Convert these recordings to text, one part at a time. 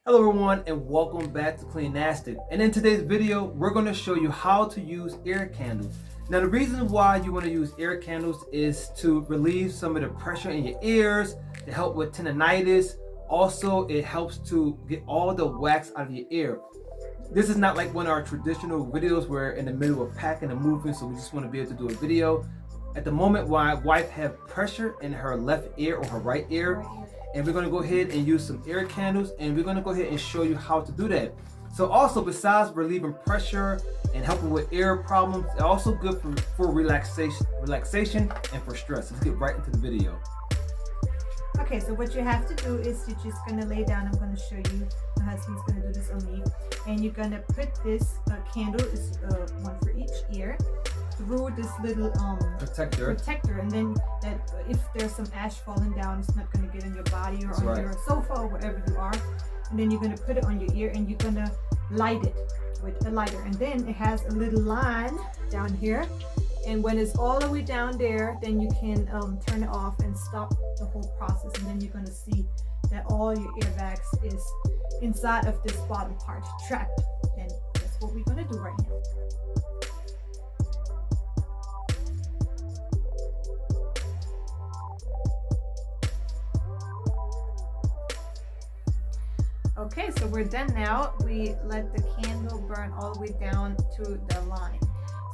Hello everyone and welcome back to Cleanastic. And in today's video, we're going to show you how to use air candles. Now the reason why you want to use air candles is to relieve some of the pressure in your ears, to help with tinnitus. Also, it helps to get all the wax out of your ear. This is not like one of our traditional videos where in the middle of packing and moving, so we just want to be able to do a video. At the moment, my wife have pressure in her left ear or her right ear. And we're going to go ahead and use some air candles, and we're going to go ahead and show you how to do that. So also, besides relieving pressure and helping with ear problems, it's also good for relaxation and for stress. Let's get right into the video. Okay, so what you have to do is you're just going to lay down. I'm going to show you. My husband's going to do this on me. And you're going to put this candle, is one for each ear, through this little protector, and then that if there's some ash falling down, it's not going to get in your body or on your sofa or wherever you are. And then you're going to put it on your ear and you're going to light it with a lighter. And then it has a little line down here, and when it's all the way down there, then you can turn it off and stop the whole process. And then you're going to see that all your ear wax is inside of this bottom part trapped. And that's what we're going to do right now. Okay, so we're done now. We let the candle burn all the way down to the line.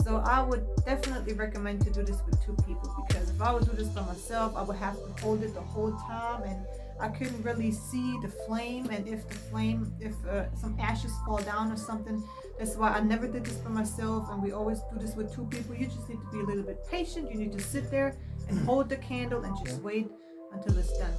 So I would definitely recommend to do this with two people, because if I would do this by myself, I would have to hold it the whole time and I couldn't really see the flame. And if some ashes fall down or something, that's why I never did this by myself. And we always do this with two people. You just need to be a little bit patient. You need to sit there and hold the candle and just wait until it's done.